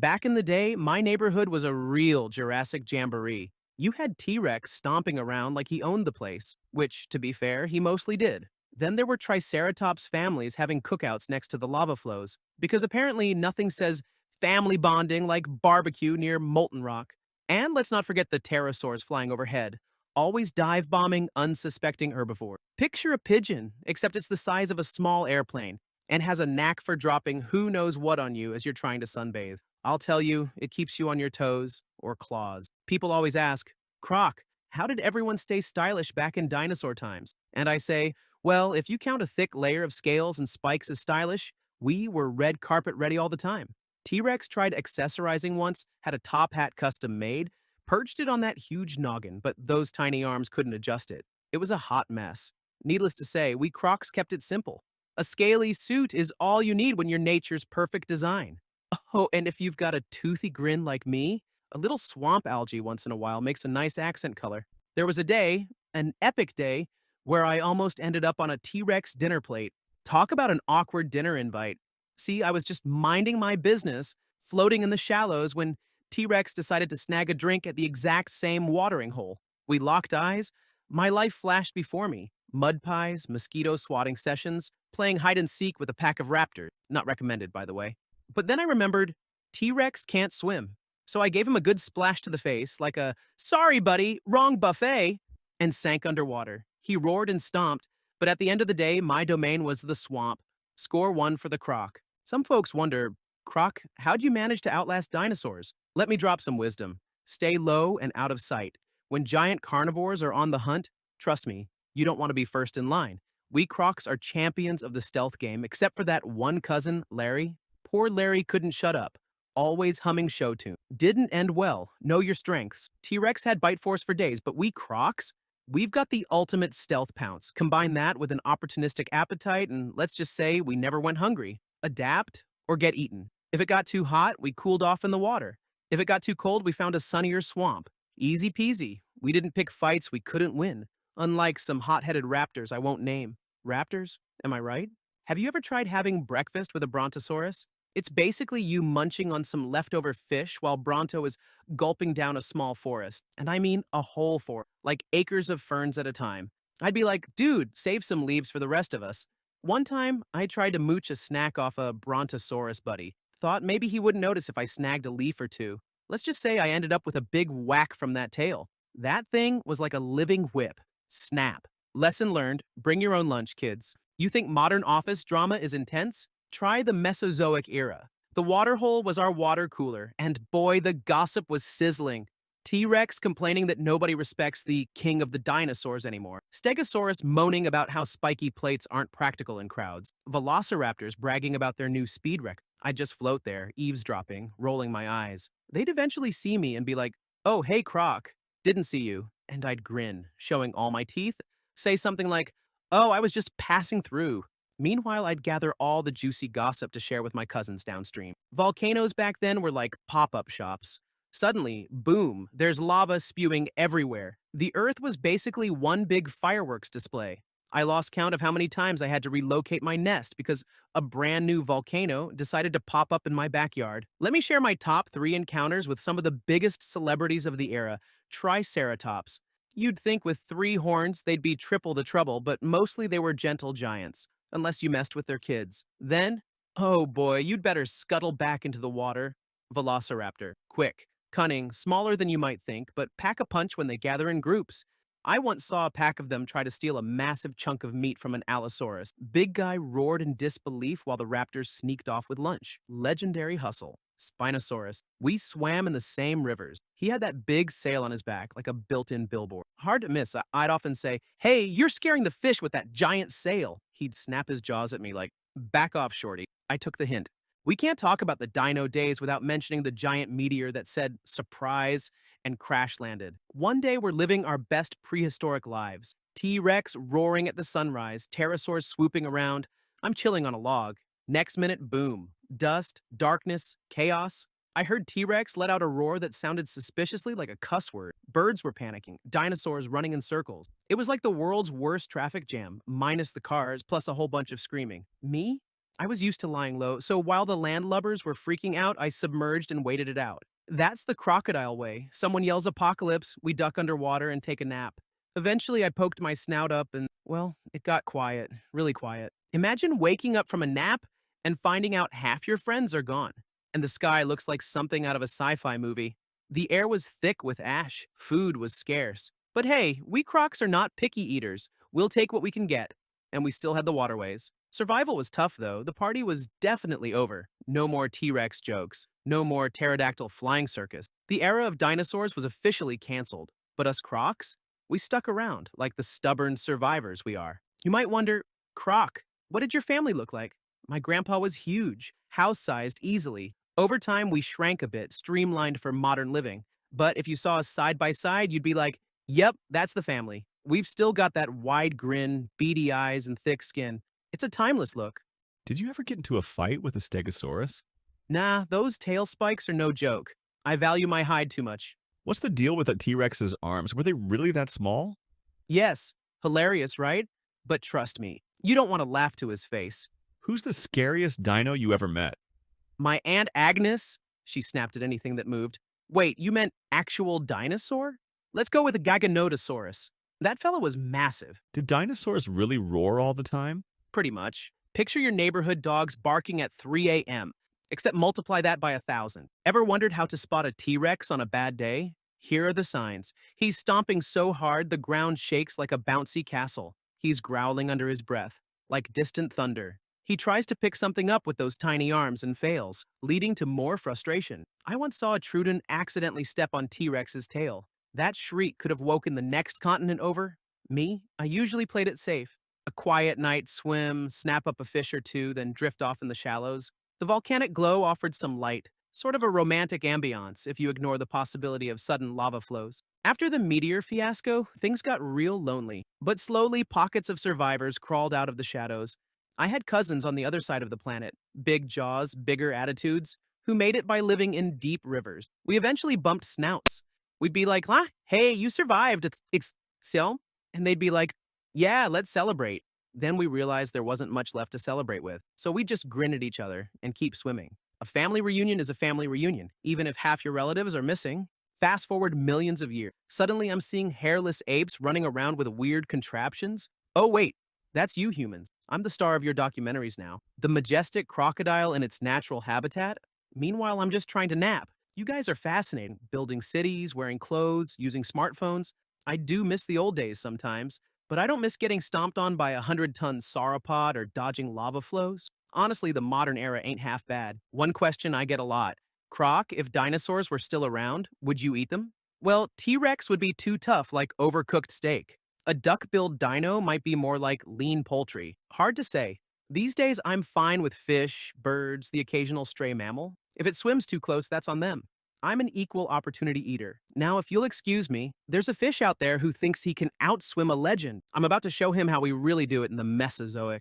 Back in the day, my neighborhood was a real Jurassic jamboree. You had T-Rex stomping around like he owned the place, which, to be fair, he mostly did. Then there were Triceratops families having cookouts next to the lava flows, because apparently nothing says family bonding like barbecue near molten rock. And let's not forget the pterosaurs flying overhead, always dive bombing unsuspecting herbivores. Picture a pigeon, except it's the size of a small airplane and has a knack for dropping who knows what on you as you're trying to sunbathe. I'll tell you, it keeps you on your toes or claws. People always ask, Croc, how did everyone stay stylish back in dinosaur times? And I say, well, if you count a thick layer of scales and spikes as stylish, we were red carpet ready all the time. T-Rex tried accessorizing once, had a top hat custom made, perched it on that huge noggin, but those tiny arms couldn't adjust it. It was a hot mess. Needless to say, we Crocs kept it simple. A scaly suit is all you need when you're nature's perfect design. Oh, and if you've got a toothy grin like me, a little swamp algae once in a while makes a nice accent color. There was a day, an epic day, where I almost ended up on a T-Rex dinner plate. Talk about an awkward dinner invite. See, I was just minding my business, floating in the shallows when T-Rex decided to snag a drink at the exact same watering hole. We locked eyes. My life flashed before me. Mud pies, mosquito swatting sessions, playing hide and seek with a pack of raptors. Not recommended, by the way. But then I remembered T-Rex can't swim. So I gave him a good splash to the face, like a, sorry buddy, wrong buffet, and sank underwater. He roared and stomped, but at the end of the day, my domain was the swamp. Score one for the Croc. Some folks wonder, Croc, how'd you manage to outlast dinosaurs? Let me drop some wisdom. Stay low and out of sight. When giant carnivores are on the hunt, trust me, you don't want to be first in line. We Crocs are champions of the stealth game, except for that one cousin, Larry. Poor Larry couldn't shut up. Always humming show tune. Didn't end well. Know your strengths. T-Rex had bite force for days, but we Crocs? We've got the ultimate stealth pounce. Combine that with an opportunistic appetite, and let's just say we never went hungry. Adapt or get eaten. If it got too hot, we cooled off in the water. If it got too cold, we found a sunnier swamp. Easy peasy. We didn't pick fights we couldn't win. Unlike some hot-headed raptors I won't name. Raptors? Am I right? Have you ever tried having breakfast with a brontosaurus? It's basically you munching on some leftover fish while Bronto is gulping down a small forest. And I mean a whole forest, like acres of ferns at a time. I'd be like, dude, save some leaves for the rest of us. One time, I tried to mooch a snack off a brontosaurus buddy. Thought maybe he wouldn't notice if I snagged a leaf or two. Let's just say I ended up with a big whack from that tail. That thing was like a living whip. Snap. Lesson learned, bring your own lunch, kids. You think modern office drama is intense? Try the Mesozoic era. The water hole was our water cooler, and boy, the gossip was sizzling. T-Rex complaining that nobody respects the king of the dinosaurs anymore. Stegosaurus moaning about how spiky plates aren't practical in crowds. Velociraptors bragging about their new speed record. I'd just float there, eavesdropping, rolling my eyes. They'd eventually see me and be like, oh, hey, Croc. Didn't see you. And I'd grin, showing all my teeth. Say something like, oh, I was just passing through. Meanwhile, I'd gather all the juicy gossip to share with my cousins downstream. Volcanoes back then were like pop-up shops. Suddenly, boom, there's lava spewing everywhere. The Earth was basically one big fireworks display. I lost count of how many times I had to relocate my nest because a brand new volcano decided to pop up in my backyard. Let me share my top 3 encounters with some of the biggest celebrities of the era. Triceratops. You'd think with 3 horns they'd be triple the trouble, but mostly they were gentle giants. Unless you messed with their kids. Then, oh boy, you'd better scuttle back into the water. Velociraptor. Quick, cunning, smaller than you might think, but pack a punch when they gather in groups. I once saw a pack of them try to steal a massive chunk of meat from an Allosaurus. Big guy roared in disbelief while the raptors sneaked off with lunch. Legendary hustle. Spinosaurus. We swam in the same rivers. He had that big sail on his back, like a built-in billboard. Hard to miss. I'd often say, hey, you're scaring the fish with that giant sail. He'd snap his jaws at me like, back off, shorty. I took the hint. We can't talk about the dino days without mentioning the giant meteor that said surprise and crash landed. One day we're living our best prehistoric lives. T-Rex roaring at the sunrise, pterosaurs swooping around. I'm chilling on a log. Next minute, boom. Dust, darkness, chaos. I heard T-Rex let out a roar that sounded suspiciously like a cuss word. Birds were panicking, dinosaurs running in circles. It was like the world's worst traffic jam, minus the cars, plus a whole bunch of screaming. Me? I was used to lying low, so while the landlubbers were freaking out, I submerged and waited it out. That's the crocodile way. Someone yells apocalypse, we duck underwater and take a nap. Eventually, I poked my snout up and, well, it got quiet, really quiet. Imagine waking up from a nap and finding out half your friends are gone, and the sky looks like something out of a sci fi movie. The air was thick with ash, food was scarce. But hey, we crocs are not picky eaters. We'll take what we can get. And we still had the waterways. Survival was tough, though. The party was definitely over. No more T-Rex jokes. No more pterodactyl flying circus. The era of dinosaurs was officially canceled. But us crocs? We stuck around, like the stubborn survivors we are. You might wonder, Croc, what did your family look like? My grandpa was huge, house-sized easily. Over time, we shrank a bit, streamlined for modern living. But if you saw us side by side, you'd be like, yep, that's the family. We've still got that wide grin, beady eyes, and thick skin. It's a timeless look. Did you ever get into a fight with a stegosaurus? Nah, those tail spikes are no joke. I value my hide too much. What's the deal with the T-Rex's arms? Were they really that small? Yes, hilarious, right? But trust me, you don't want to laugh to his face. Who's the scariest dino you ever met? My Aunt Agnes? She snapped at anything that moved. Wait, you meant actual dinosaur? Let's go with a Giganotosaurus. That fella was massive. Did dinosaurs really roar all the time? Pretty much. Picture your neighborhood dogs barking at 3 a.m., except multiply that by 1,000. Ever wondered how to spot a T-Rex on a bad day? Here are the signs. He's stomping so hard the ground shakes like a bouncy castle. He's growling under his breath, like distant thunder. He tries to pick something up with those tiny arms and fails, leading to more frustration. I once saw a Trudon accidentally step on T-Rex's tail. That shriek could have woken the next continent over. Me, I usually played it safe. A quiet night swim, snap up a fish or two, then drift off in the shallows. The volcanic glow offered some light, sort of a romantic ambiance if you ignore the possibility of sudden lava flows. After the meteor fiasco, things got real lonely, but slowly pockets of survivors crawled out of the shadows. I had cousins on the other side of the planet, big jaws, bigger attitudes, who made it by living in deep rivers. We eventually bumped snouts. We'd be like, hey, you survived, it's so? And they'd be like, yeah, let's celebrate. Then we realized there wasn't much left to celebrate with, so we just grin at each other and keep swimming. A family reunion is a family reunion, even if half your relatives are missing. Fast forward millions of years. Suddenly I'm seeing hairless apes running around with weird contraptions. Oh wait, that's you humans. I'm the star of your documentaries now. The majestic crocodile in its natural habitat. Meanwhile, I'm just trying to nap. You guys are fascinating, building cities, wearing clothes, using smartphones. I do miss the old days sometimes, but I don't miss getting stomped on by a 100-ton sauropod or dodging lava flows. Honestly, the modern era ain't half bad. One question I get a lot. Croc, if dinosaurs were still around, would you eat them? Well, T-Rex would be too tough, like overcooked steak. A duck-billed dino might be more like lean poultry. Hard to say. These days, I'm fine with fish, birds, the occasional stray mammal. If it swims too close, that's on them. I'm an equal opportunity eater. Now, if you'll excuse me, there's a fish out there who thinks he can outswim a legend. I'm about to show him how we really do it in the Mesozoic.